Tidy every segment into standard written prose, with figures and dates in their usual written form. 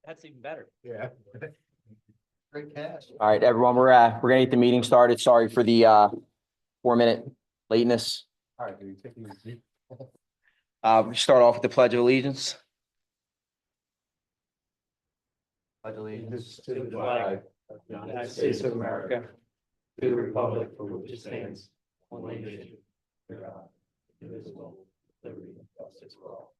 That's even better. Yeah. Great cast. All right, everyone, we're gonna get the meeting started. Sorry for the 4-minute lateness. All right, do you take it easy? We start off with the Pledge of Allegiance. Pledge allegiance to the flag of the United States of America, to the republic for which it stands, one nation, under God, indivisible, with liberty and justice for all.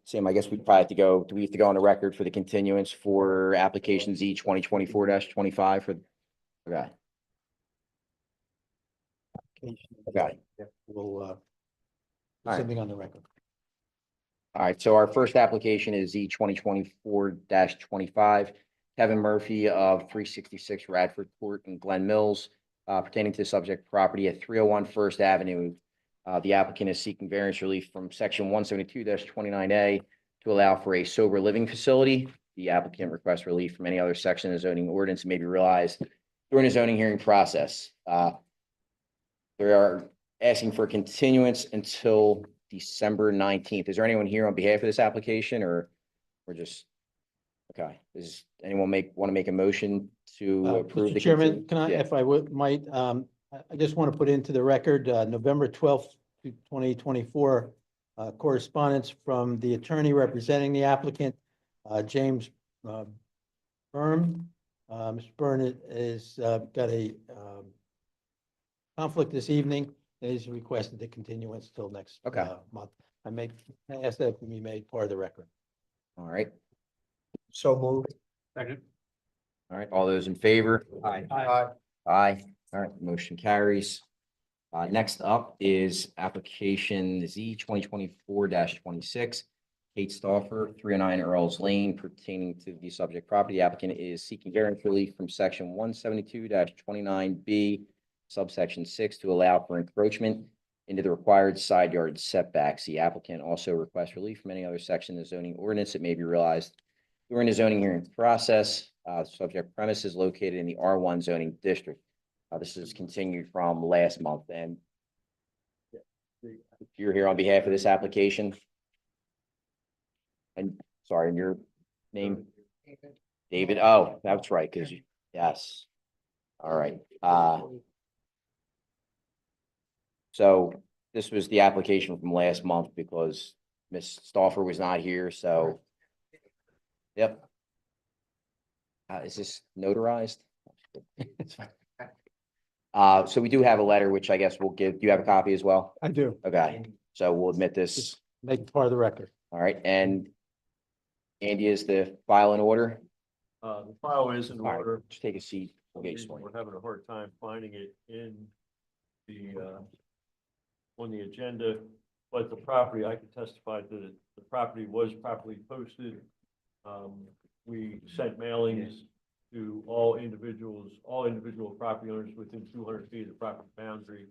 Sam, I guess we probably have to go, do we have to go on the record for the continuance for application Z 2024-25 for, okay. Okay. Yeah, we'll, right. something on the record. All right, so our first application is Z 2024-25. Kevin Murphy of 366 Radford Court in Glen Mills, pertaining to the subject property at 301 First Avenue. The applicant is seeking variance relief from section 172-29A to allow for a sober living facility. The applicant requests relief from any other section of the zoning ordinance that may be realized during the zoning hearing process. They are asking for continuance until December 19th. Is there anyone here on behalf of this application, or just, okay, does anyone want to make a motion to approve? Mr. Chairman, can I, if I might, I just want to put into the record, November 12th, 2024, correspondence from the attorney representing the applicant, James Byrne. Mr. Byrne is got a conflict this evening. He's requested the continuance till next month. I ask that be made part of the record. All right. So moved. Second. All right. All those in favor? Aye. Aye. All right. Motion carries. Next up is application Z 2024-26. Kate Stauffer, 309 Earles Lane, pertaining to the subject property. The applicant is seeking variance relief from section 172-29B, subsection 6, to allow for encroachment into the required side yard setbacks. The applicant also requests relief from any other section of the zoning ordinance that may be realized during the zoning hearing process. Subject premise is located in the R1 zoning district. This is continued from last month, and you're here on behalf of this application. And sorry, and your name? David. Oh, that's right, because yes. All right. So this was the application from last month because Ms. Stauffer was not here, so. Yep. Is this notarized? It's fine. So we do have a letter, which I guess we'll give. Do you have a copy as well? I do. Okay, so we'll admit this. Make it part of the record. All right, and Andy, is the file in order? The file is in All right, order. just take a seat. We'll get you sworn in. We're having a hard time finding it in the, on the agenda, but the property, I can testify that the property was properly posted. We sent mailings to all individual property owners within 200 feet of the property boundary.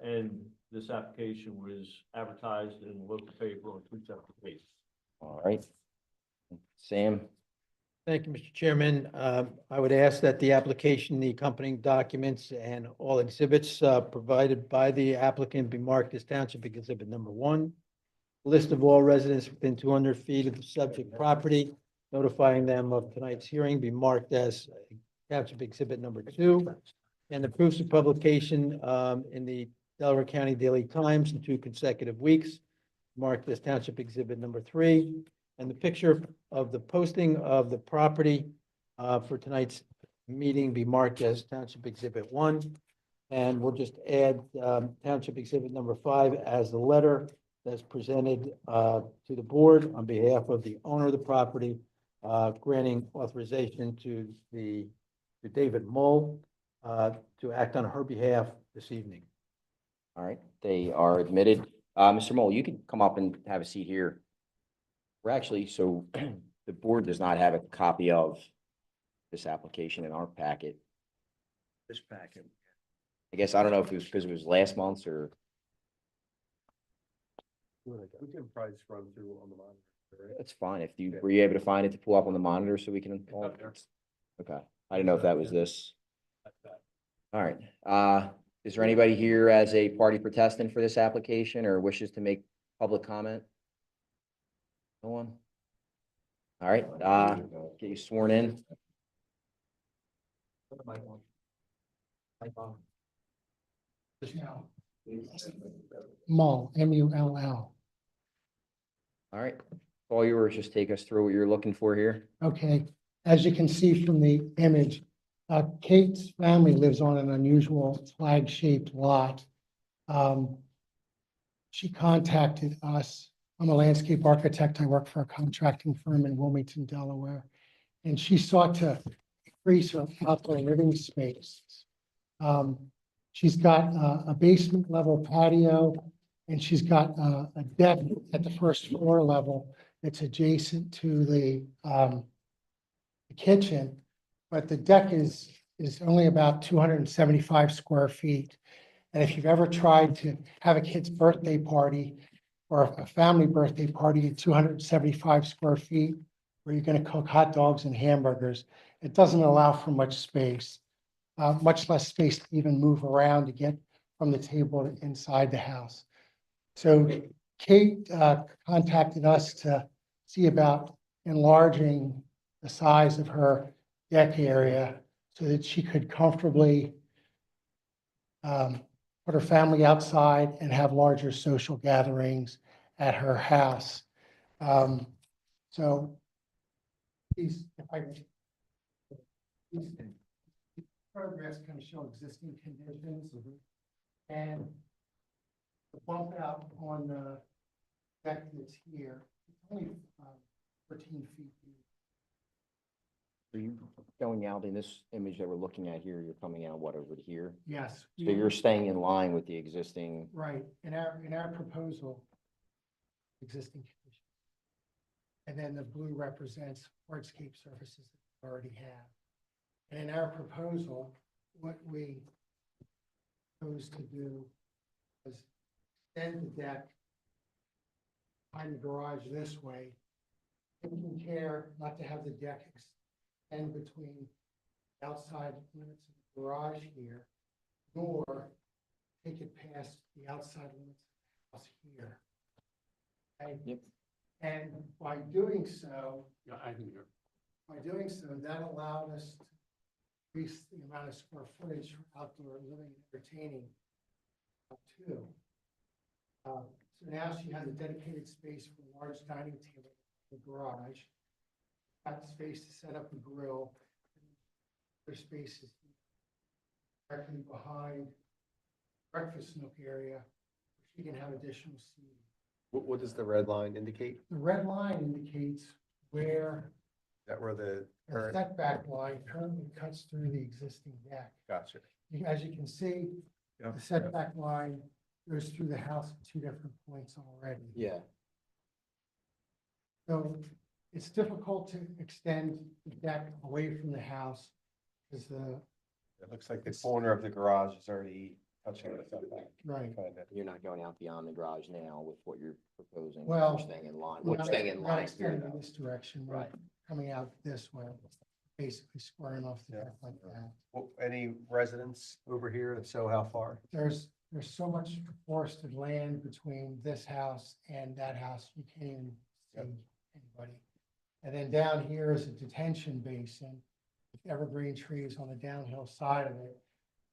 And this application was advertised in the local paper on 2 separate days. All right. Sam? Thank you, Mr. Chairman. I would ask that the application, the accompanying documents, and all exhibits provided by the applicant be marked as Township Exhibit Number 1. List of all residents within 200 feet of the subject property, notifying them of tonight's hearing, be marked as Township Exhibit Number 2. And the proofs of publication in the Delaware County Daily Times in 2 consecutive weeks, marked as Township Exhibit Number 3. And the picture of the posting of the property for tonight's meeting be marked as Township Exhibit 1. And we'll just add Township Exhibit Number 5 as the letter that's presented to the board on behalf of the owner of the property, granting authorization to David Mull to act on her behalf this evening. All right, they are admitted. Mr. Mull, you can come up and have a seat here. We're actually, so the board does not have a copy of this application in our packet. This packet. I guess, I don't know if it was because it was last month's or. We can probably just run through on the monitor. Right? That's fine. If you, were you able to find it to pull up on the monitor so we can? Okay, I didn't know if that was this. All right, Is there anybody here as a party protestant for this application or wishes to make public comment? No one? All right, get you sworn in. Mull, M-U-L-L. All right, all yours, just take us through what you're looking for here. Okay, as you can see from the image, Kate's family lives on an unusual flag-shaped lot. She contacted us. I'm a landscape architect. I work for a contracting firm in Wilmington, Delaware. And she sought to increase her outdoor living space. She's got a basement level patio, and she's got a deck at the first floor level that's adjacent to the kitchen. But the deck is only about 275 square feet. And if you've ever tried to have a kid's birthday party or a family birthday party at 275 square feet, where you're going to cook hot dogs and hamburgers, it doesn't allow for much space, much less space to even move around to get from the table to inside the house. So Kate contacted us to see about enlarging the size of her deck area so that she could comfortably put her family outside and have larger social gatherings at her house. So these photographs kind of show existing conditions and the bump out on the deck that's here, it's only 14 feet deep. Are you going out in this image that we're looking at here? You're coming out, what, over to here? Yes. So you're staying in line with the existing, Right, in our proposal, existing conditions. And then the blue represents hardscape surfaces that we already have. And in our proposal, what we chose to do was extend the deck behind the garage this way, taking care not to have the deck extend between the outside limits of the garage here, nor take it past the outside limits of the house here. Okay? Yep. And by doing so, Yeah, I can hear. that allowed us to increase the amount of square footage for outdoor living and entertaining too. So now she has a dedicated space for a large dining table in the garage. Got space to set up a grill. There's spaces directly behind breakfast nook area. She can have additional seating. What does the red line indicate? The red line indicates where That where the the current, setback line currently cuts through the existing deck. gotcha. As you can see, Yeah. the setback line goes through the house at 2 different points already. yeah. So it's difficult to extend the deck away from the house because It looks like the corner of the garage is already touching the setback. right. Kind of. You're not going out beyond the garage now with what you're proposing. Well, You're staying in line. We're We're staying in not line here extending though. this direction, we're Right. coming out this way, basically squaring off the Yeah. deck like that. Well, any residents over here? If so, how far? There's so much forested land between this house and that house, you can't even Yep. see anybody. And then down here is a detention basin with evergreen trees on the downhill side of it.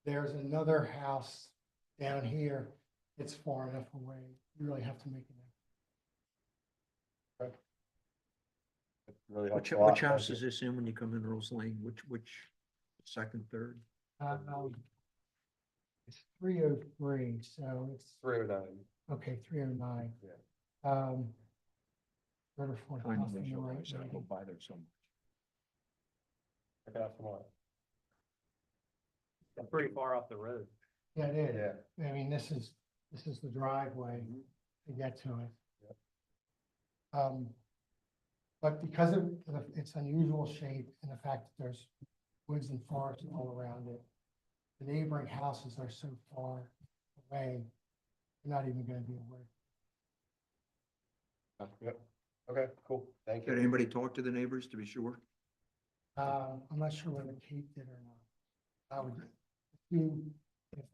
There's another house down here. It's far enough away. You really have to make an It really Which, helps a lot, which house doesn't is this in when you come in Earles Lane? Which, second, third? It's 303, so it's, 309. okay, 309. Yeah. Third or fourth Tiny house on the visual, right. so I go maybe. by there so much. Check it out tomorrow. Pretty far off the road. Yeah, it is. Yeah. I mean, this is the driveway to get to it. But because of its unusual shape and the fact that there's woods and forest all around it, the neighboring houses are so far away, they're not even gonna be aware. Yep. Okay, cool. Thank Did you. anybody talk to the neighbors to be sure? I'm not sure whether Kate did or not. I would assume if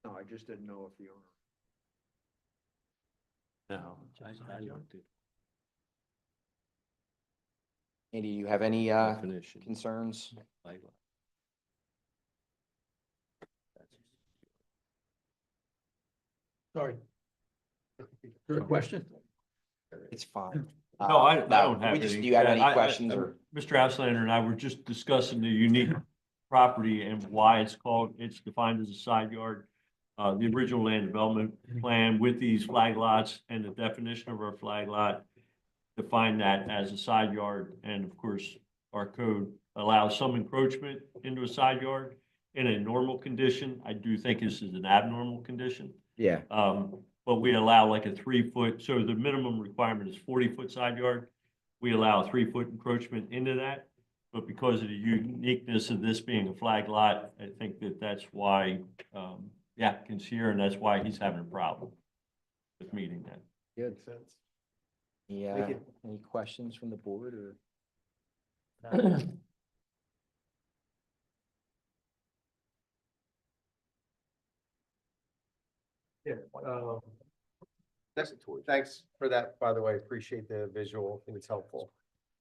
No, I just didn't know if the owner. No, I looked at Andy, you have any definition. concerns? Sorry. Your question? It's fine. No, I don't we have just- any. Do you have any Yeah, questions or? Mr. Auslander and I were just discussing the unique property and why it's defined as a side yard. The original land development plan with these flag lots and the definition of our flag lot define that as a side yard. And of course, our code allows some encroachment into a side yard in a normal condition. I do think this is an abnormal condition. Yeah, But we allow like a 3-foot, so the minimum requirement is 40-foot side yard. We allow a 3-foot encroachment into that. But because of the uniqueness of this being a flag lot, I think that that's why, the applicant's here, and that's why he's having a problem with meeting that. good. Yeah, Thank you. any questions from the board or? Yeah. Thanks for that, by the way. Appreciate the visual. I think it's helpful.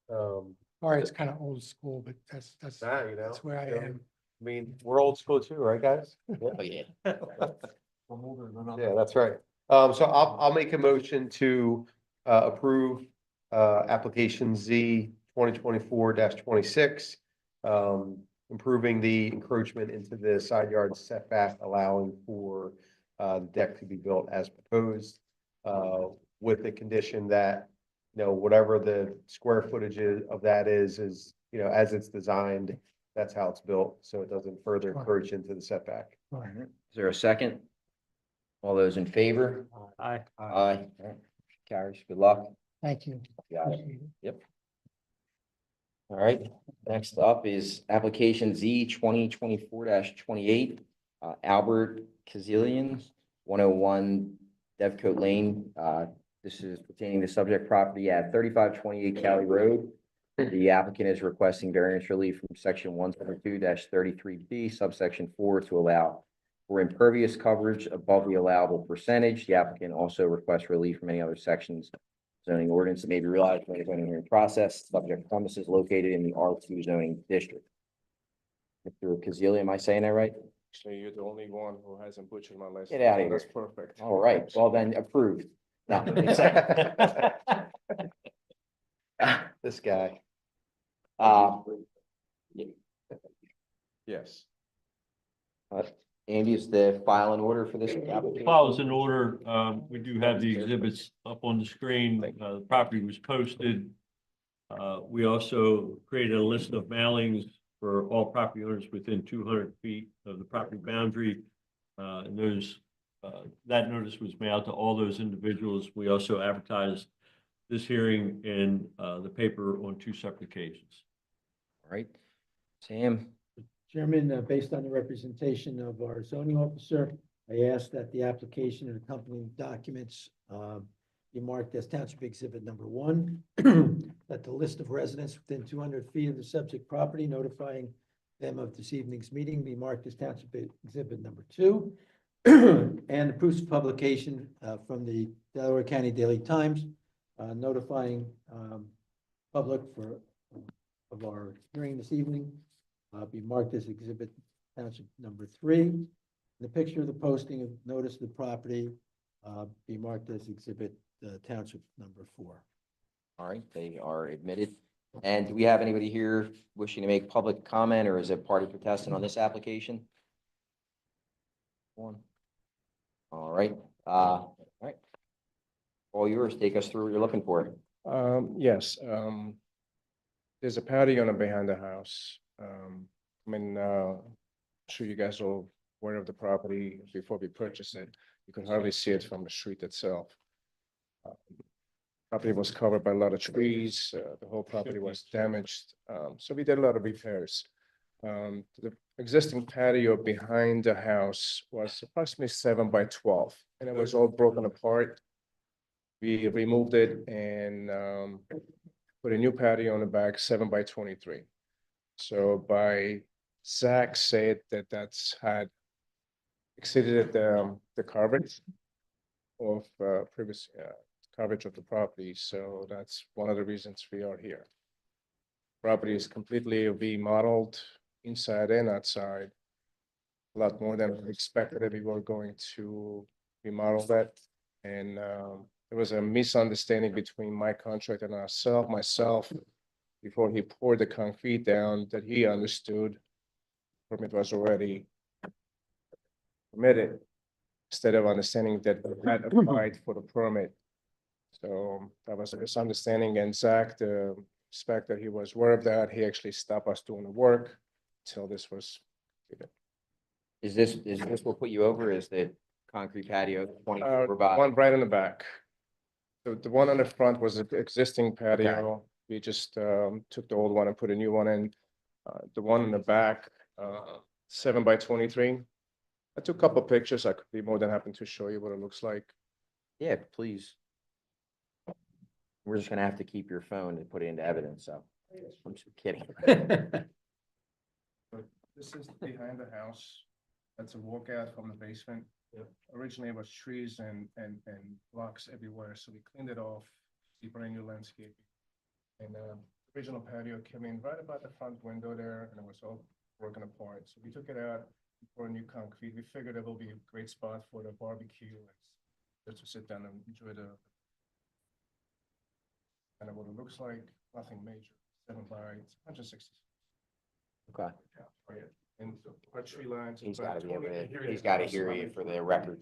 Sorry, it's kind of old school, but that's, Nah, you know, that's where I you know, am. I mean, we're old school too, right, guys? Oh, yeah. Yeah, that's right. So I'll make a motion to approve application Z 2024-26. Improving the encroachment into the side yard setback, allowing for the deck to be built as proposed. With the condition that, you know, whatever the square footage of that is, you know, as it's designed, that's how it's built, so it doesn't further encroach into the setback. Is there a second? All those in favor? Aye. Aye. All right. Carries, good luck. Thank you. Got it. Appreciate it. All right, next up is application Z 2024-28. Albert Kzelian, 101 Dovecote Lane. This is pertaining to subject property at 3528 Caley Road. The applicant is requesting variance relief from section 172-33B subsection 4 to allow for impervious coverage above the allowable percentage. The applicant also requests relief from any other sections zoning ordinance that may be realized during the zoning hearing process. Subject premises located in the R2 zoning district. Mr. Kzelian, am I saying that right? Actually, you're the only one who hasn't butchered my last. Get outta name. here. That's perfect. All right, well then approved. No, This guy. Yes. Andy, is the file in order for this application? File is in order. We do have the exhibits up on the screen. The property was posted. We also created a list of mailings for all property owners within 200 feet of the property boundary. And that notice was mailed to all those individuals. We also advertised this hearing in the paper on 2 separate occasions. All right, Sam, Chairman, based on the representation of our zoning officer, I ask that the application and accompanying documents be marked as Township Exhibit number 1, that the list of residents within 200 feet of the subject property notifying them of this evening's meeting be marked as Township Exhibit number 2, and the proofs of publication from the Delaware County Daily Times notifying public of our hearing this evening be marked as Exhibit Township number 3. The picture of the posting of notice of the property be marked as Exhibit Township number 4. all right, they are admitted. And do we have anybody here wishing to make public comment, or is it party protesting on this application? One. All right, all right. All yours, take us through what you're looking for. Yes, there's a patio behind the house. I'm sure you guys are aware of the property before we purchased it. You can hardly see it from the street itself. Property was covered by a lot of trees. The whole property was damaged. So we did a lot of repairs. The existing patio behind the house was approximately 7 by 12, and it was all broken apart. We removed it and put a new patio on the back, 7 by 23. So by Zach said that that's had exceeded the coverage of previous coverage of the property, so that's one of the reasons we are here. Property is completely remodeled inside and outside. A lot more than we expected that we were going to remodel that. And there was a misunderstanding between my contractor and myself, before he poured the concrete down, that he understood permit was already permitted, instead of understanding that we had applied for the permit. So that was a misunderstanding, and Zach, the inspector, he was aware of that. He actually stopped us doing the work till this was completed. Is this what put you over? Is the concrete patio 24 by? One right in the back. The one on the front was an existing patio. We just took the old one and put a new one in. The one in the back, 7 by 23. I took a couple of pictures. I could be more than happy to show you what it looks like. Yeah, please. We're just gonna have to keep your phone and put it into evidence, so. I'm just kidding. This is behind the house. That's a walkout from the basement. Originally it was trees and blocks everywhere, so we cleaned it off, see brand new landscaping. And original patio came in right about the front window there, and it was all broken apart. So we took it out for a new concrete. We figured it will be a great spot for the barbecue, just to sit down and enjoy the. And what it looks like, nothing major. 7 by 160. Okay. And our tree lines. He's gotta be able to, he's gotta hear you for the record.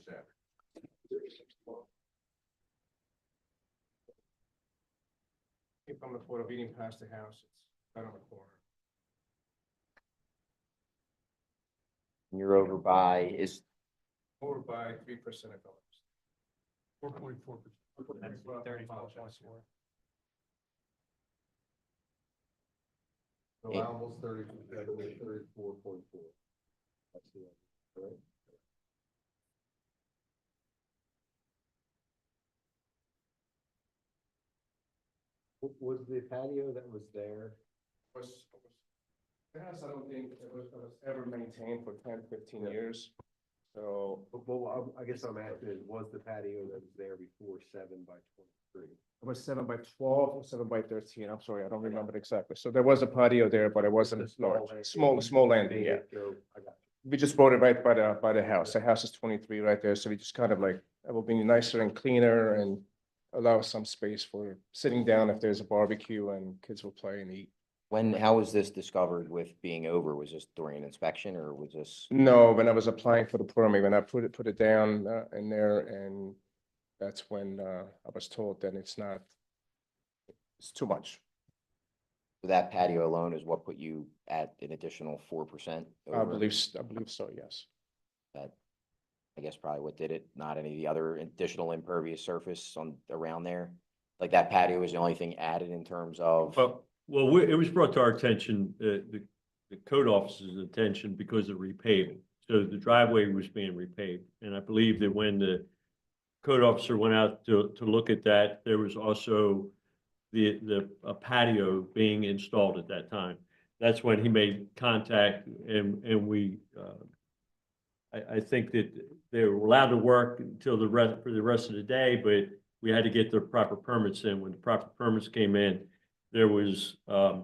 From the photo, beating past the house, it's right on the corner. You're over by, is, Over by 3% of dollars. 4.4%. Allowable's 34.4. That's the, right? Was the patio that was there? The house, I don't think it was ever maintained for 10, 15 years. So, Well, I guess I'm asking is, was the patio that was there before 7 by 23? it was 7 by 12 or 7 by 13. I'm sorry, I don't remember it exactly. So there was a patio there, but it wasn't large. Small landing, yeah. I got We just bought it right by the house. The house is 23 right there, so we just kind of like, it will be nicer and cleaner and allow some space for sitting down if there's a barbecue and kids will play and eat. how was this discovered with being over? Was this during an inspection or was this? No, when I was applying for the permit, when I put it down in there, and that's when I was told that it's too much. That patio alone is what put you at an additional 4%? I believe so, yes. That, I guess probably what did it, not any of the other additional impervious surface around there? Like that patio was the only thing added in terms of? Well, it was brought to our attention, the code officer's attention, because of repaving. So the driveway was being repaved. And I believe that when the code officer went out to look at that, there was also a patio being installed at that time. That's when he made contact, and we, I think that they were allowed to work until for the rest of the day, but we had to get the proper permits in. When the proper permits came in, there was a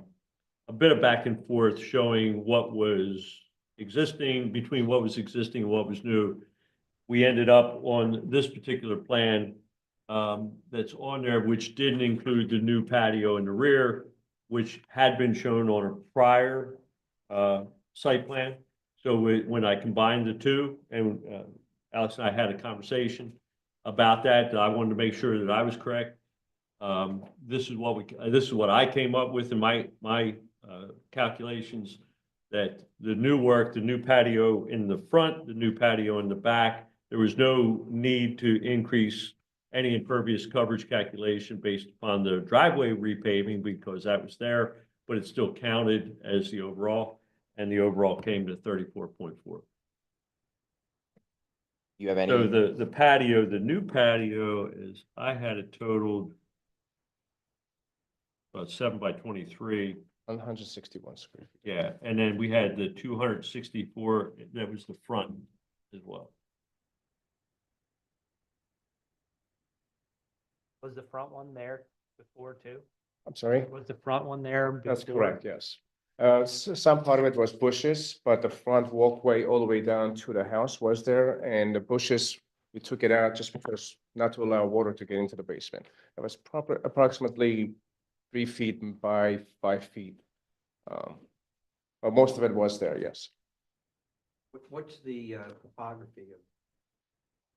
bit of back and forth showing what was existing, between what was existing and what was new. We ended up on this particular plan that's on there, which didn't include the new patio in the rear, which had been shown on a prior site plan. So when I combined the two, and Alex and I had a conversation about that, I wanted to make sure that I was correct. This is what I came up with in my calculations, that the new work, the new patio in the front, the new patio in the back, there was no need to increase any impervious coverage calculation based upon the driveway repaving, because that was there, but it still counted as the overall, and the overall came to 34.4. You have any? So the patio, the new patio is, I had it totaled about 7 by 23. 161 square feet. Yeah, and then we had the 264, that was the front as well. Was the front one there before too? I'm sorry? Was the front one there? That's before? correct, yes. Some part of it was bushes, but the front walkway all the way down to the house was there, and the bushes, we took it out just because not to allow water to get into the basement. It was approximately 3 feet by 5 feet. But most of it was there, yes. What's the topography of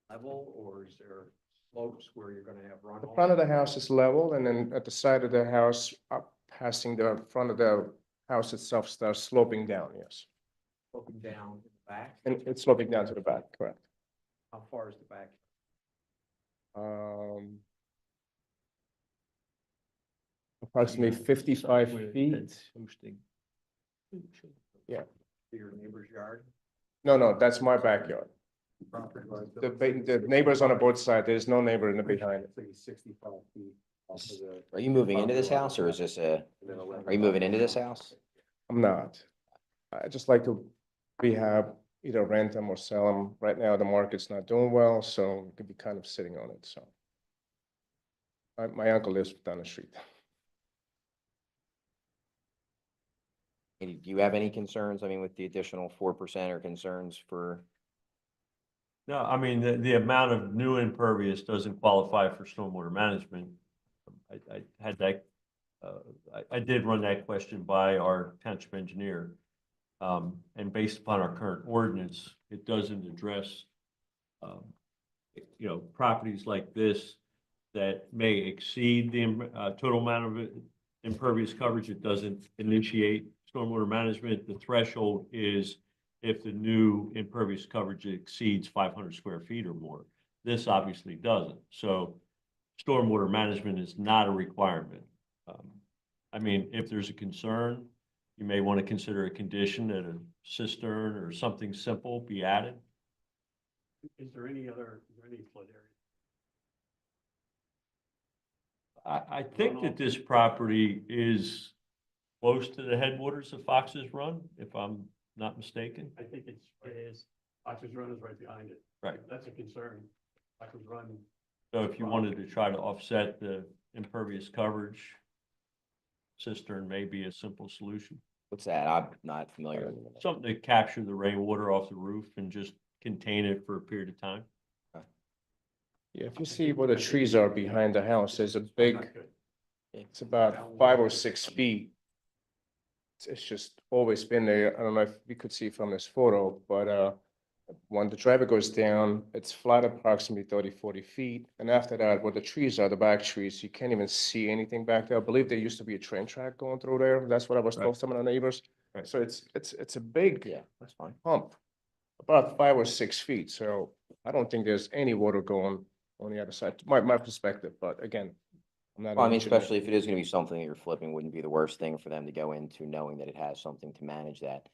level, or is there slopes where you're gonna have runoff? The front of the house is level, and then at the side of the house, up passing the front of the house itself starts sloping down, yes. Sloping down in the back? And it's sloping down to the back, correct. How far is the back? Approximately 55 feet. Hosting. Yeah. To your neighbor's yard? No, that's my backyard. Property line? The neighbors on the both sides, there's no neighbor in the behind. 65 feet. off of the- Are you moving into this house, or is this a, are you moving into this house? I'm not. I just like to rehab, either rent them or sell them. Right now, the market's not doing well, so it could be kind of sitting on it, so. My uncle lives down the street. Do you have any concerns, I mean, with the additional 4% or concerns for? No, I mean, the amount of new impervious doesn't qualify for stormwater management. I had that, I did run that question by our township engineer. And based upon our current ordinance, it doesn't address, properties like this that may exceed the total amount of impervious coverage. It doesn't initiate stormwater management. The threshold is if the new impervious coverage exceeds 500 square feet or more. This obviously doesn't. So stormwater management is not a requirement. I mean, if there's a concern, you may want to consider a condition that a cistern or something simple be added. Is there any flood area? I think that this property is close to the headwaters of Fox's Run, if I'm not mistaken. I think it is. Fox's Run is right behind it. Right. That's a concern. Fox's Run. So if you wanted to try to offset the impervious coverage, cistern may be a simple solution. What's that? I'm not familiar with it. Something to capture the rainwater off the roof and just contain it for a period of time. Yeah, if you see where the trees are behind the house, there's a big, it's about 5 or 6 feet. It's just always been there. I don't know if we could see from this photo, but when the driveway goes down, it's flat approximately 30, 40 feet. And after that, where the trees are, the back trees, you can't even see anything back there. I believe there used to be a train track going through there. That's what I was told some of the neighbors. Right. So it's a big Yeah, that's fine. hump, about 5 or 6 feet. So I don't think there's any water going on the other side, my perspective. But again, I'm not. Well, I an mean, engineer. especially if it is gonna be something that you're flipping, wouldn't be the worst thing for them to go into knowing that it has something to manage that.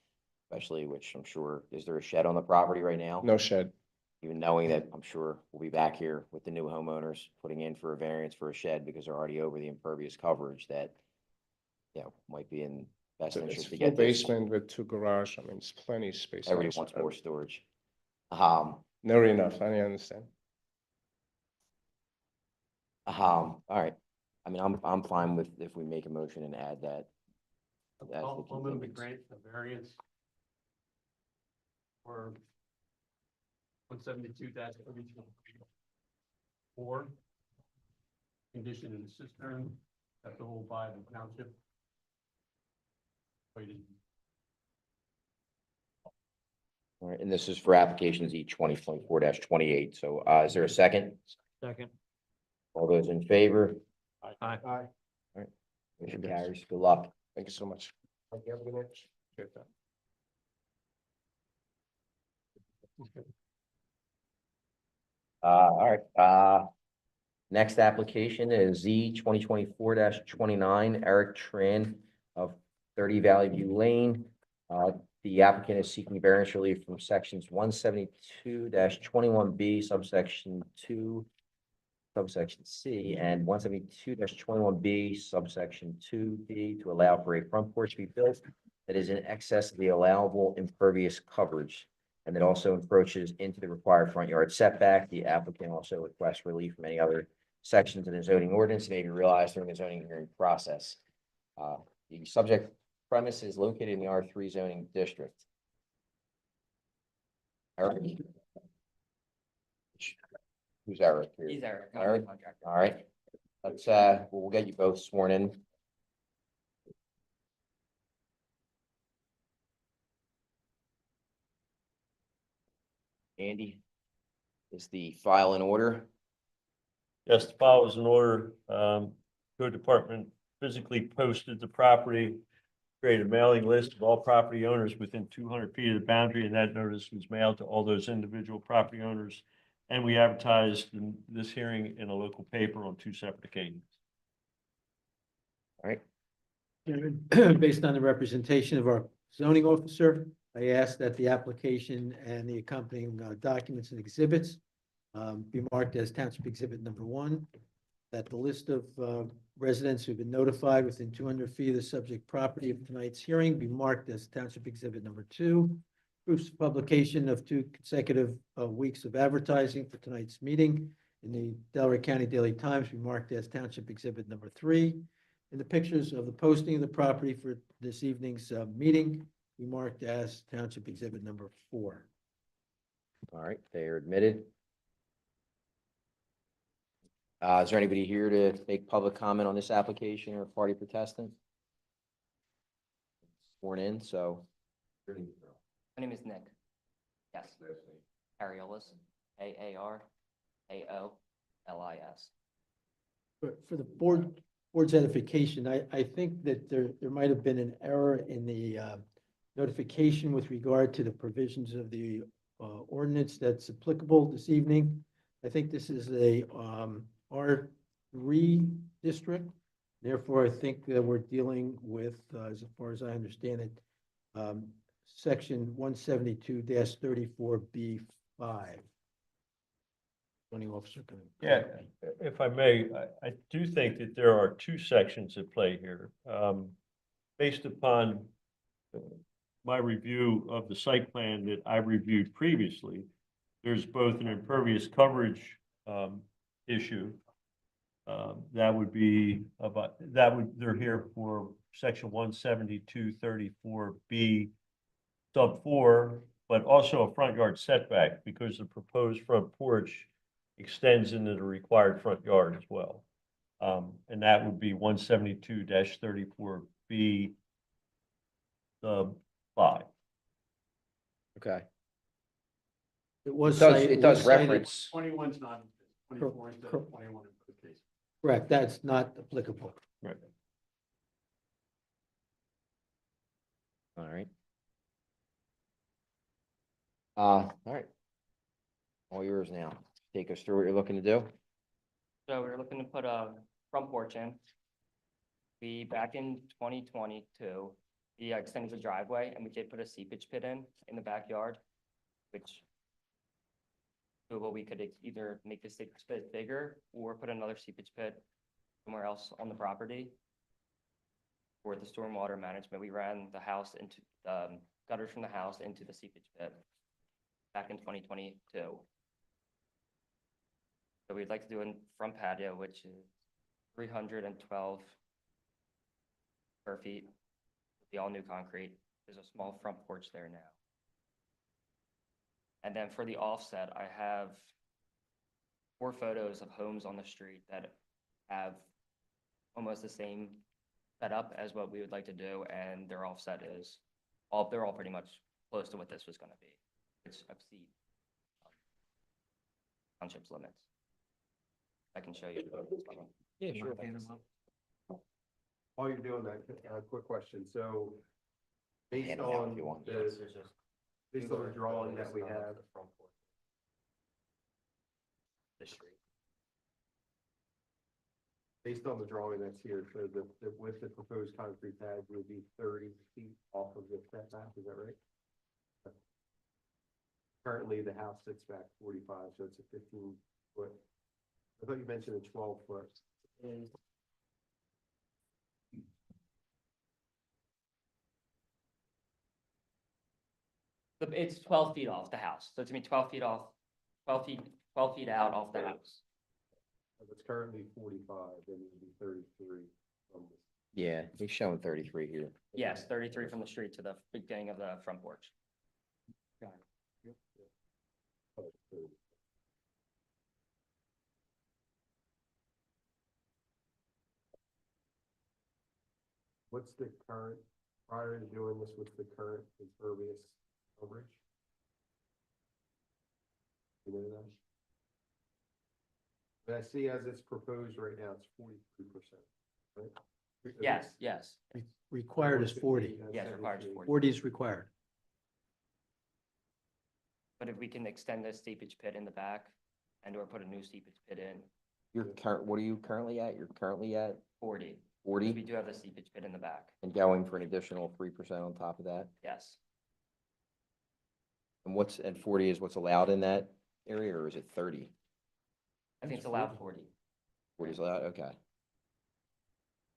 Especially, which I'm sure, is there a shed on the property right now? No shed. Even knowing that I'm sure we'll be back here with the new homeowners putting in for a variance for a shed because they're already over the impervious coverage that, might be in best It's interest to full get this. basement with 2 garage. I mean, it's plenty of space. Everybody outside. wants more storage. Never enough. I understand. All right. I mean, I'm fine with if we make a motion and add that. as the I'll move to contingents. grant the variance for 172-32. Condition in the cistern, acceptable by the township. Waiting. All right, and this is for applications E 2024-28. So, is there a second? Second. All those in favor? Aye. Motion carries. Good luck. Thank you so much. Thank you. Have a good night. Appreciate that. All right, next application is Z 2024-29, Erik Tran of 30 Valley View Lane. The applicant is seeking variance relief from sections 172-21B, subsection 2, subsection C and 172-21B subsection 2B to allow for a front porch to be built that is in excess of the allowable impervious coverage and that also encroaches into the required front yard setback. The applicant also requests relief from any other sections of the zoning ordinance that may be realized during the zoning hearing process. The subject premise is located in the R3 zoning district. Eric? Who's Eric here? He's Eric. Eric? All right. Let's, we'll get you both sworn in. Andy, is the file in order? Yes, the file is in order. Code Department physically posted the property, created a mailing list of all property owners within 200 feet of the boundary, and that notice was mailed to all those individual property owners. And we advertised this hearing in a local paper on 2 separate occasions. All right. Based on the representation of our zoning officer, I ask that the application and the accompanying documents and exhibits be marked as Township Exhibit number 1, that the list of residents who've been notified within 200 feet of the subject property of tonight's hearing be marked as Township Exhibit number 2. Proofs of publication of 2 consecutive weeks of advertising for tonight's meeting in the Delaware County Daily Times be marked as Township Exhibit number 3. And the pictures of the posting of the property for this evening's meeting be marked as Township Exhibit number 4. All right, they are admitted. Is there anybody here to make public comment on this application or party protestant? Sworn in, so. My name is Nick. Yes. Areolis, Aaraulis. For the board's edification, I think that there might have been an error in the notification with regard to the provisions of the ordinance that's applicable this evening. I think this is a R3 district. Therefore, I think that we're dealing with, as far as I understand it, section 172-34B5. Zoning officer. Yeah, if I may, I do think that there are 2 sections at play here. Based upon my review of the site plan that I reviewed previously, there's both an impervious coverage issue. That would be about, they're here for section 172-34B sub 4, but also a front yard setback because the proposed front porch extends into the required front yard as well. And that would be 172-34B sub 5. Okay. It was. It does reference. 21's not, 24 instead of 21 in both cases. Correct, that's not applicable. Right. All right. All right. All yours now. Take us through what you're looking to do. So we're looking to put a front porch in. Back in 2022, we extended the driveway and we did put a seepage pit in the backyard, which we could either make the seepage pit bigger or put another seepage pit somewhere else on the property. For the stormwater management, we ran the house into gutters from the house into the seepage pit back in 2022. So we'd like to do a front patio, which is 312 square feet, the all new concrete. There's a small front porch there now. And then for the offset, I have 4 photos of homes on the street that have almost the same setup as what we would like to do, and their offset is they're all pretty much close to what this was going to be. It's exceed township's limits. I can show you. Yeah, sure. While you're doing that, quick question. So based Hand it out on if you want. based on the drawing that we have, The street. based on the drawing that's here, so with the proposed concrete pad would be 30 feet off of the setback, is that right? Currently, the house sits back 45, so it's a 15-foot I thought you mentioned a 12-foot. It's 12 feet off the house, so it's gonna be 12 feet off, 12 feet out off the house. It's currently 45, then it would be 33 from this. Yeah, he's showing 33 here. Yes, 33 from the street to the beginning of the front porch. What's the current, prior to doing this, what's the current impervious coverage? You know that? But I see as it's proposed right now, it's 43%, right? Yes, Required is 40. yes, required is 40. 40 is required. But if we can extend the seepage pit in the back and or put a new seepage pit in, What are you currently at? You're currently at 40. 40 We do have the seepage pit in the back, and going for an additional 3% on top of that? yes. And 40 is what's allowed in that area, or is it 30? I think it's allowed 40. 40 is allowed, okay.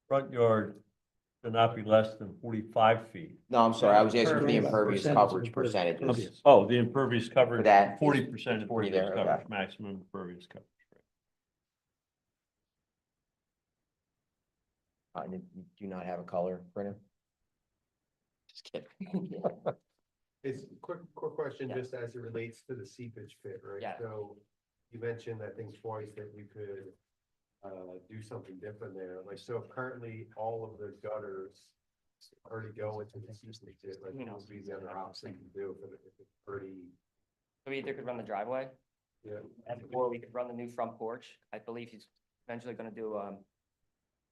Front yard should not be less than 45 feet. No, I'm sorry, I was asking for the impervious Percentage coverage of impervious. percentages. Oh, the impervious coverage, that is 40% 40 impervious there, okay. coverage, maximum impervious coverage. And you do not have a color, Brennan? Just kidding. It's quick question, Yeah. just as it relates to the seepage pit, right? Yeah. So you mentioned, I think twice, that you could do something different there. Like, so currently, all of the gutters already go into the seepage pit, like, what would be the other option to do if it's pretty, So we either could run the driveway, yeah. or we could run the new front porch. I believe he's eventually gonna do,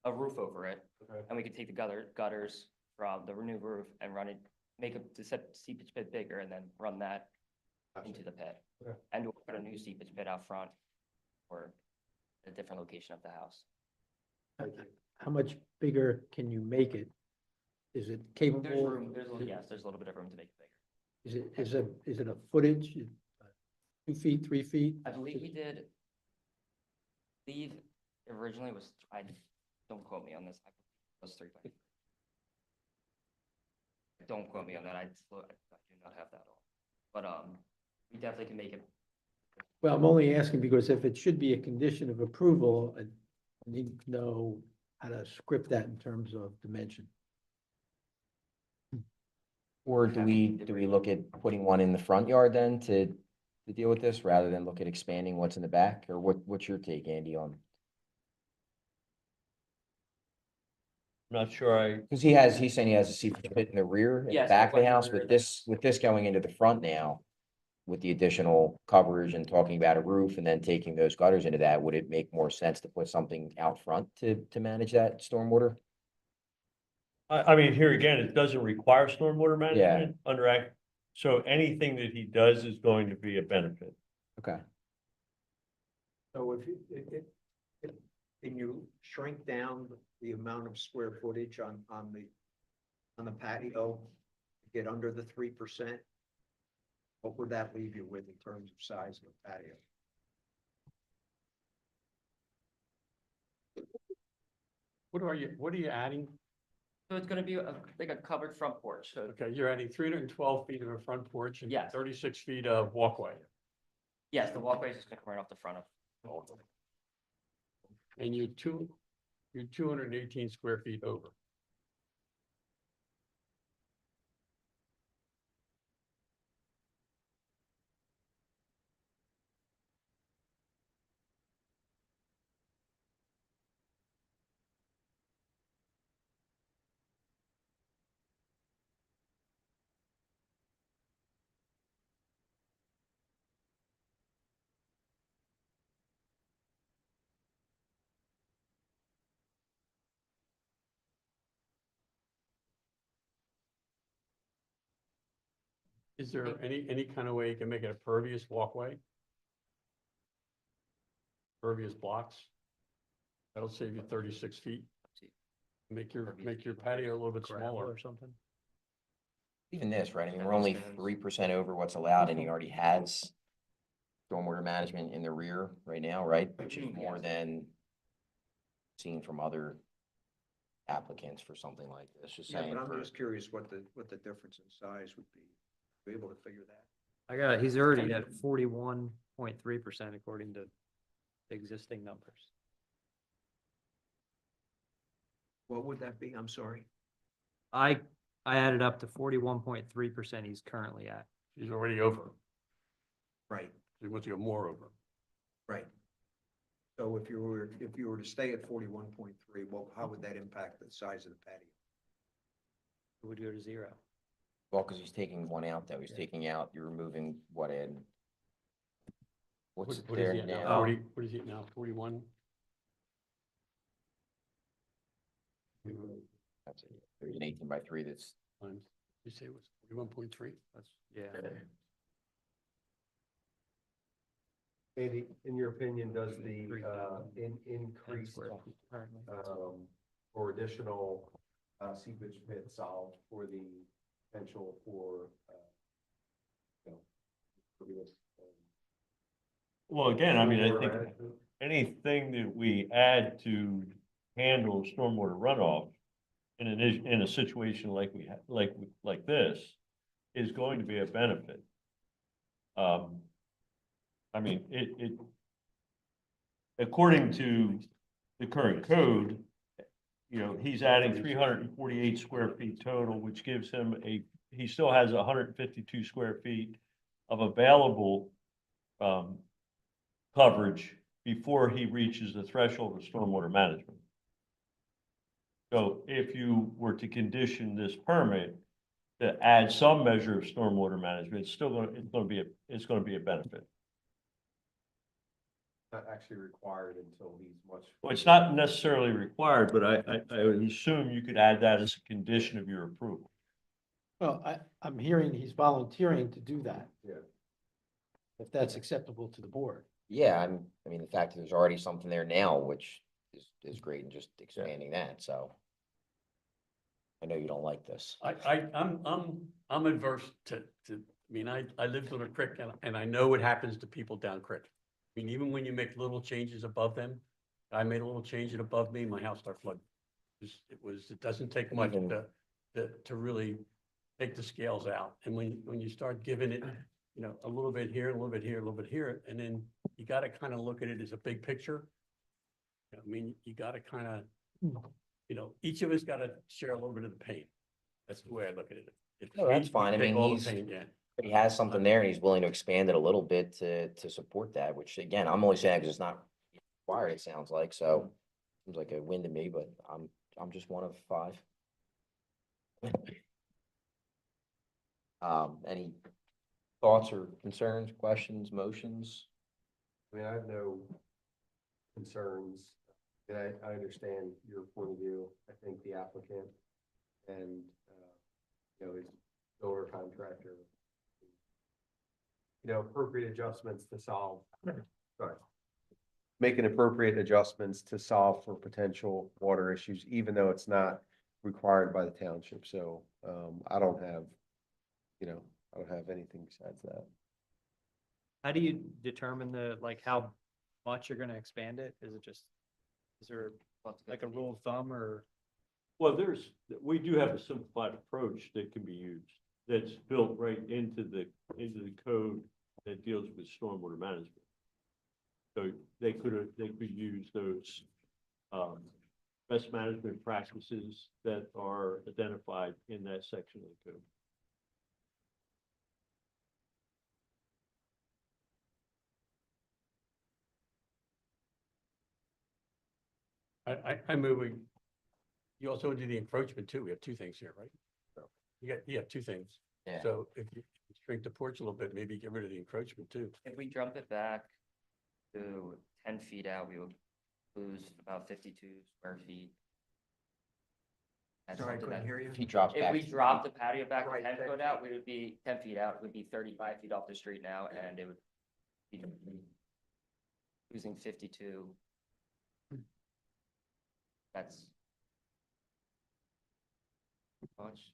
a roof over it. Okay. And we could take the gutters from the new roof and run it, make the seepage pit bigger and then run that into the pit. Okay. And we'll put a new seepage pit out front or a different location of the house. How much bigger can you make it? Is it There's capable? room, there's a little bit of room to make it bigger. Is it a footage? 2 feet, 3 feet? I believe we did, leave originally was, don't quote me on this, I was 3 by. Don't quote me on that, I do not have that all, but, we definitely can make it. Well, I'm only asking because if it should be a condition of approval, I need to know how to script that in terms of dimension. Or do we look at putting one in the front yard then to deal with this, rather than look at expanding what's in the back? Or what's your take, Andy, on? I'm not sure Because he's saying he has a seepage pit in the rear, in the Yes, back of the right in the house, rear. with this going into the front now, with the additional coverage and talking about a roof and then taking those gutters into that, would it make more sense to put something out front to manage that stormwater? I mean, here again, it doesn't require stormwater management under act. So anything that he does is going to be a benefit. Okay. So can you shrink down the amount of square footage on the patio, to get under the 3%? What would that leave you with in terms of size of the patio? What are you adding? So it's gonna be like a covered front porch, so, Okay, you're adding 312 feet of a front porch and Yes. 36 feet of walkway. yes, the walkway is just gonna come right off the front of. And you're 218 square feet over. Is there any kind of way you can make it a pervious walkway? Pervious blocks? That'll save you 36 feet. Make your patio a little bit smaller or something. Even this, right? I mean, we're only 3% over what's allowed and he already has stormwater management in the rear right now, right? Which is more than seen from other applicants for something like this, just Yeah, saying. but I'm for- just curious what the difference in size would be. Be able to figure that? I got, he's already at 41.3% according to the existing numbers. What would that be? I'm sorry. I added up to 41.3% he's currently at. He's already over. Right, He wants to go more over. right. So if you were to stay at 41.3, well, how would that impact the size of the patio? It would go to 0. Well, because he's taking one out, though. He's taking out, you're removing what in? What's What is there he at now? now? 40, what is he at now? 41? That's it. There's an 18x3 that's, Times, you say it was 41.3? That's, yeah. Andy, in your opinion, does the, 3,000. increase, square feet currently. or additional, seepage pit solve for the potential for, you know, previous, Well, again, I mean, I stormwater think management? anything that we add to handle stormwater runoff in a situation like we have, like this, is going to be a benefit. I mean, according to the current code, you know, he's adding 348 square feet total, which gives him he still has 152 square feet of available, coverage before he reaches the threshold of stormwater management. So if you were to condition this permit to add some measure of stormwater management, it's going to be a benefit. Not actually required until he's much. Well, it's not necessarily required, but I would assume you could add that as a condition of your approval. Well, I'm hearing he's volunteering to do that. Yeah. If that's acceptable to the board. yeah, I mean, the fact that there's already something there now, which is great, and just expanding that, so. I know you don't like this. I'm adverse to, I mean, I lived on a creek and I know what happens to people down creek. I mean, even when you make little changes above them, I made a little change above me, my house started flooding. It doesn't take much Even- to really take the scales out. And when you start giving it, you know, a little bit here, a little bit here, a little bit here, and then you got to kind of look at it as a big picture. I mean, you got to kind of, you know, each of us got to share a little bit of the pain. That's the way I look at it. If No, that's we fine. I take mean, all the he's- pain, yeah. But he has something there and he's willing to expand it a little bit to support that, which again, I'm only saying because it's not required, it sounds like, so. Seems like a win to me, but I'm just one of 5. Any thoughts or concerns, questions, motions? I mean, I have no concerns, and I understand your point of view. I think the applicant and, you know, his builder contractor, you know, appropriate adjustments to solve, sorry, making appropriate adjustments to solve for potential water issues, even though it's not required by the township. So, I don't have, you know, I don't have anything besides that. How do you determine how much you're gonna expand it? Is there like a rule of thumb or? Well, we do have a simplified approach that can be used, that's built right into the code that deals with stormwater management. So they could use those, best management practices that are identified in that section of the code. I move, you also do the encroachment too. We have 2 things here, right? So you have 2 things. Yeah. So if you shrink the porch a little bit, maybe get rid of the encroachment too. If we jump it back to 10 feet out, we would lose about 52 square feet. That's Sorry, I something couldn't that- hear you. If he drops If back. we drop the patio back Right, 10 10 foot out, we would be 10 feet out, it would be 35 feet off the street now, and it would be losing 52. That's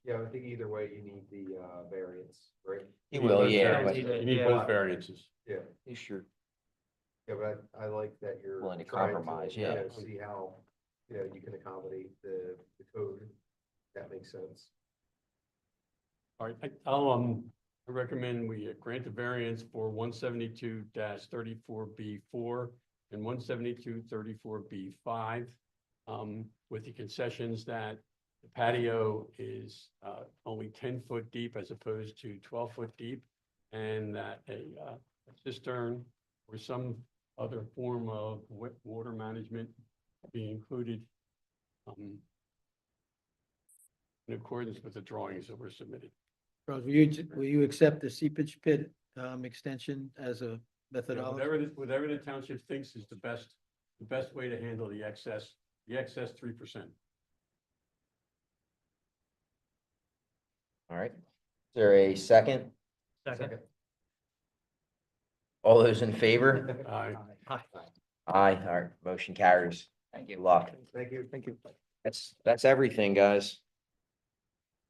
Yeah, I think either way, you need the, variance, right? He will, yeah, but You need both variances. Yeah, sure. yeah, but I like that you're. Willing to trying compromise, you yeah. know, See how, you can accommodate the code. That makes sense. All right, I recommend we grant the variance for 172-34B4 and 172-34B5, with the concessions that the patio is only 10-foot deep as opposed to 12-foot deep, and that a cistern or some other form of water management be included in accordance with the drawings that were submitted. Charles, will you accept the seepage pit extension as a Yeah, methodology? whatever the township thinks is the best way to handle the excess 3%. All right. Is there a second? Second. All those in favor? Aye. Aye, all right, motion carries. Thank Good you. luck. Thank you. Thank you. That's everything, guys.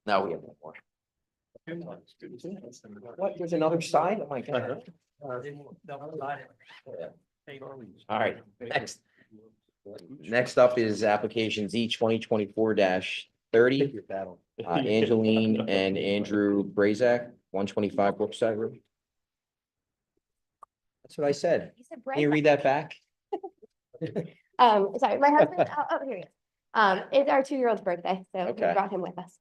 Now we have one more. What, there's another side? Oh my God. All right, next up is application Z 2024-30. Angeline and Andrew Brazak, 125 Brookside Road. That's what I said. You said Can you read that back? Sorry, my husband, here he is. It's our 2-year-old's birthday, so we Okay. brought him with us.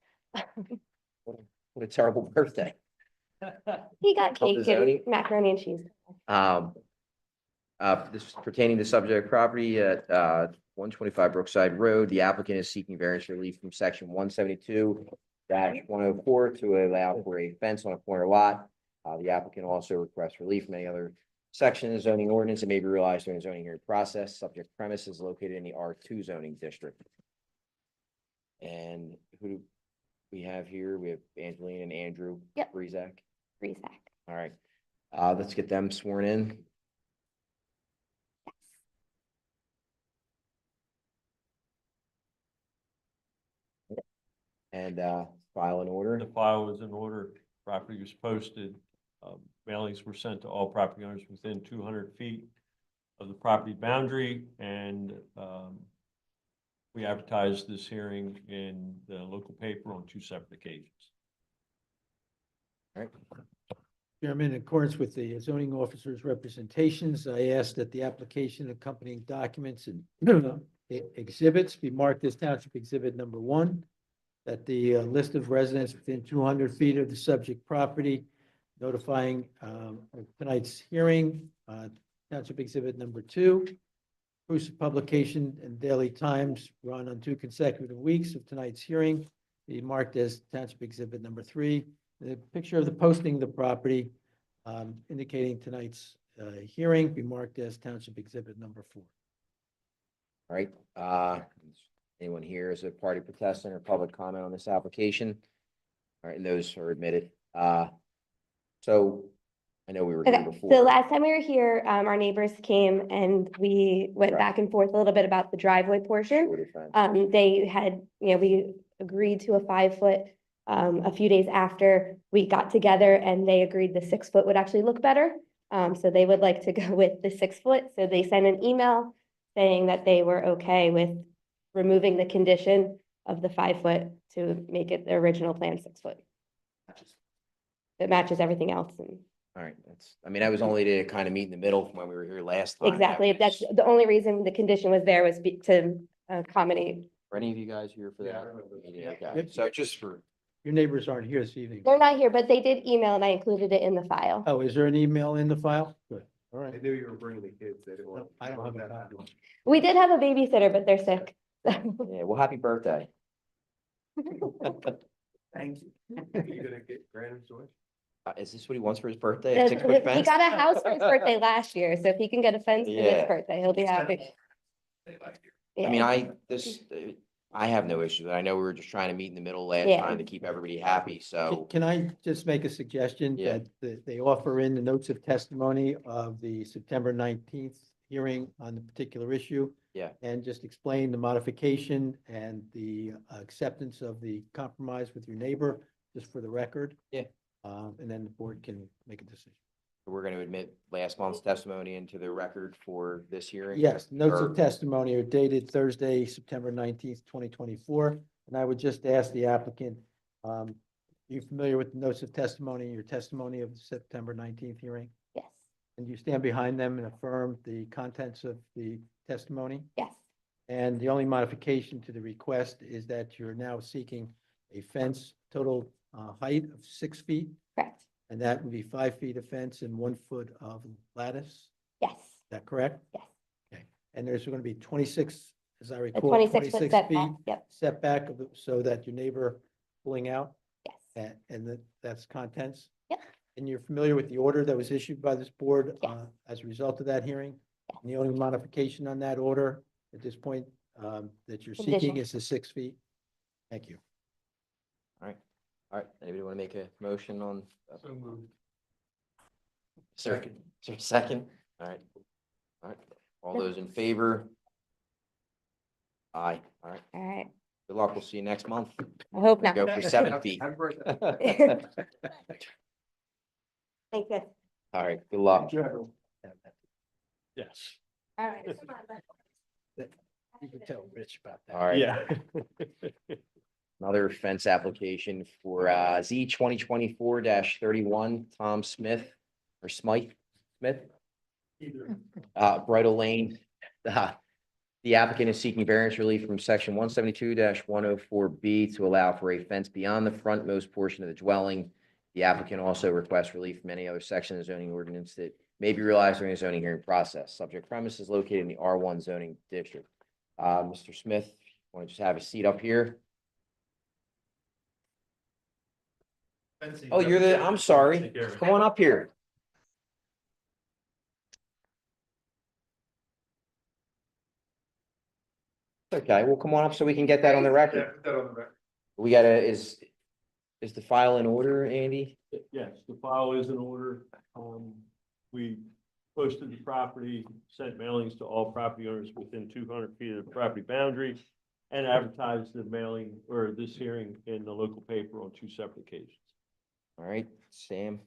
What a terrible birthday. He got Hope the cake and zoning- macaroni and cheese. This is pertaining to subject property at 125 Brookside Road. The applicant is seeking variance relief from section 172-104 to allow for a fence on a corner lot. The applicant also requests relief from any other section of the zoning ordinance that may be realized during the zoning hearing process. Subject premise is located in the R2 zoning district. And who do we have here? We have Angeline and Andrew. Yep. Brazak. Resac. All right, let's get them sworn in. And file an order. The file was in order, property was posted, mailings were sent to all property owners within 200 feet of the property boundary, and we advertised this hearing in the local paper on 2 separate occasions. All right, Chairman, in accordance with the zoning officer's representations, I ask that the application accompanying documents and exhibits be marked as Township Exhibit number 1, that the list of residents within 200 feet of the subject property notifying of tonight's hearing, Township Exhibit number 2, proofs of publication and daily times run on 2 consecutive weeks of tonight's hearing, be marked as Township Exhibit number 3. The picture of the posting of the property indicating tonight's hearing be marked as Township Exhibit number 4. all right. Anyone here is a party protestant or public comment on this application? All right, and those are admitted. So I know we were here Okay, before. so last time we were here, our neighbors came and we went Right. back and forth a little bit about the driveway portion. Shorter fence. They had, we agreed to a 5-foot. A few days after we got together and they agreed the 6-foot would actually look better. So they would like to go with the 6-foot. So they sent an email saying that they were okay with removing the condition of the 5-foot to make it the original plan 6-foot. It matches everything else. And All right, that was only to kind of meet in the middle from when we were here last time. exactly, that's the only reason the condition was there was to accommodate. Were any of you guys here for that? Yeah, I remember. Yeah, okay. So just for, Your neighbors aren't here this evening. They're not here, but they did email and I included it in the file. Oh, is there an email in the file? Good, all I right. knew you were bringing the kids. They didn't want. No, I don't have a copy. We did have a babysitter, but they're sick. yeah, well, happy birthday. Thank you. You gonna get Brandon Joy? Is this what he wants for his birthday? A He 6-foot fence? got a house for his birthday last year, so if he can get a fence for Yeah. this birthday, he'll be happy. I mean, I have no issue. I know we were just trying to meet in the middle last Yeah. time to keep everybody happy, so. Can I just make a suggestion Yeah. that they offer in the notes of testimony of the September 19th hearing on the particular issue. Yeah. And just explain the modification and the acceptance of the compromise with your neighbor, just for the record. Yeah. And then the board can make a decision. We're going to admit last month's testimony into the record for this hearing? Yes, notes Or- of testimony are dated Thursday, September 19th, 2024. And I would just ask the applicant, you familiar with the notes of testimony, your testimony of the September 19th hearing? Yes, And you stand behind them and affirm the contents of the testimony? yes, And the only modification to the request is that you're now seeking a fence, total height of 6 feet, correct. and that would be 5 feet of fence and 1 foot of lattice. Is Yes, that correct? yes. Okay. And there's going to be 26, as I A recall, 26 foot 26 setback, feet yep, setback of so that your neighbor pulling out, yes. and that's contents? Yep. And you're familiar with the order that was issued by this board Yes. as a result of that hearing? Yes. And the only modification on that order at this point that you're seeking Condition. is the 6 feet? Thank you. All right, anybody want to make a motion on? So moved. Second. Second, all right. All right, all those in favor? Aye, all right, All right, good luck, we'll see you next month. I hope not. Go for 7 feet. Thank you. All right, good luck. Yes. All right. You can tell Rich about that. All right. Yeah. Another fence application for Z 2024-31, Tom Smith or Smythe Smith, Bridle Lane. The applicant is seeking variance relief from section 172-104B to allow for a fence beyond the frontmost portion of the dwelling. The applicant also requests relief from any other section of the zoning ordinance that may be realized during the zoning hearing process. Subject premise is located in the R1 zoning district. Mr. Smith, want to just have a seat up here? Oh, you're the, I'm sorry. Come on up here. Okay, well, come on up so we can get that on the record. We gotta, is the file in order, Andy? Yes, the file is in order. We posted the property, sent mailings to all property owners within 200 feet of the property boundary, and advertised the mailing or this hearing in the local paper on 2 separate occasions. All right, Sam.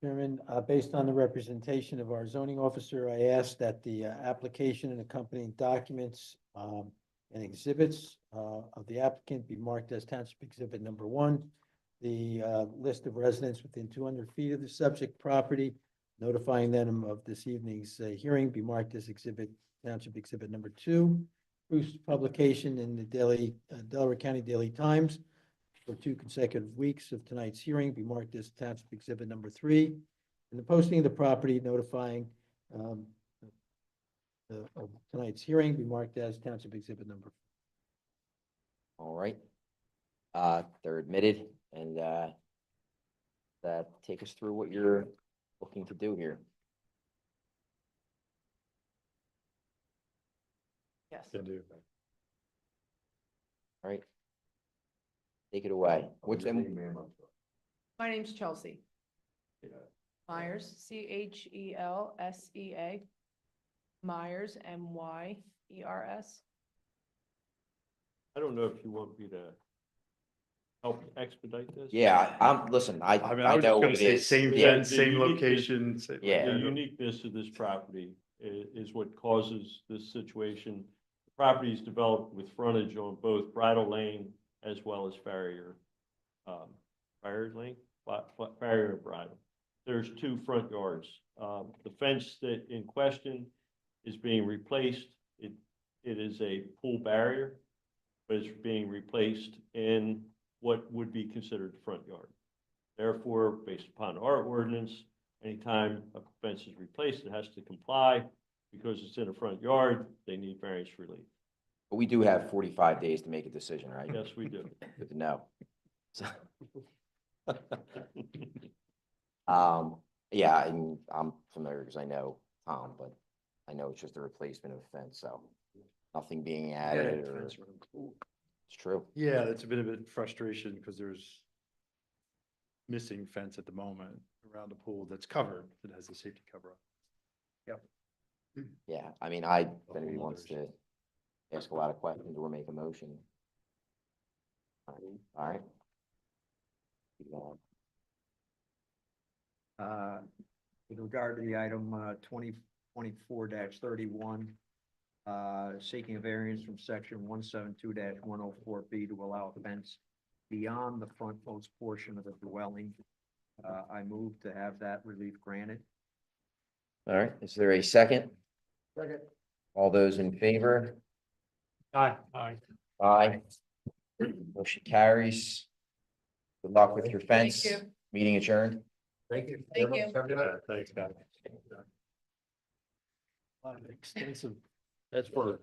Chairman, based on the representation of our zoning officer, I ask that the application and accompanying documents and exhibits of the applicant be marked as Township Exhibit Number 1. The list of residents within 200 feet of the subject property, notifying them of this evening's hearing, be marked as Township Exhibit Number 2. Proofs publication in the Delaware County Daily Times for 2 consecutive weeks of tonight's hearing, be marked as Township Exhibit Number 3. And the posting of the property notifying of tonight's hearing, be marked as Township Exhibit Number 4. All right. They're admitted and that take us through what you're looking to do here. Yes. All right. Take it away. What's My name's Chelsea. Myers, Chelsa. Myers, Myers. I don't know if you want me to help expedite this. Yeah, listen, I know what it is. Same Yeah. fence, same location. Yeah. The uniqueness of this property is what causes this situation. The property is developed with frontage on both Bridle Lane as well as Farrier Lane, Farrier and Bridle. There's 2 front yards. The fence that in question is being replaced. It is a pool barrier, but it's being replaced in what would be considered the front yard. Therefore, based upon our ordinance, anytime a fence is replaced, it has to comply. Because it's in a front yard, they need variance relief. But we do have 45 days to make a decision, right? Yes, we do. Good to know. So, yeah, I'm familiar because I know Tom, but I know it's just a replacement of a fence, so nothing being added or, it's true. Yeah, it's a bit of a frustration because there's missing fence at the moment around the pool that's covered, that has the safety cover up. Yeah, I mean, if anybody wants to ask a lot of questions or make a motion. All right. Keep going. With regard to the item, 2024-31, seeking a variance from section 172-104B to allow a fence beyond the frontmost portion of the dwelling. I move to have that relief granted. All right, is there a second? Second. All those in favor? Aye. Aye. Aye. Motion carries. Good luck with your fence. Meeting adjourned. Thank you. Thank you. Thanks, guys. Extensive. That's for.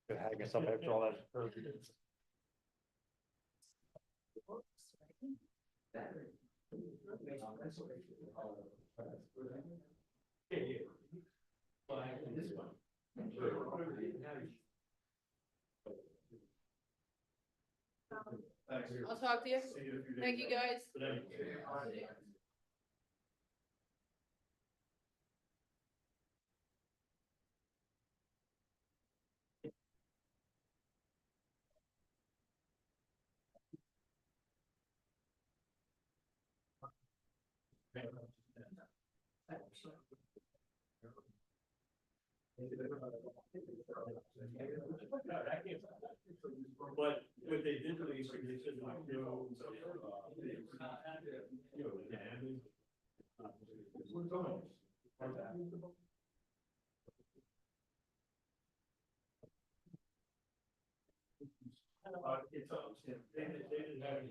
I guess I'm after all that. I'll talk to you. Thank you, guys. But what they did to these, they said, they didn't have any.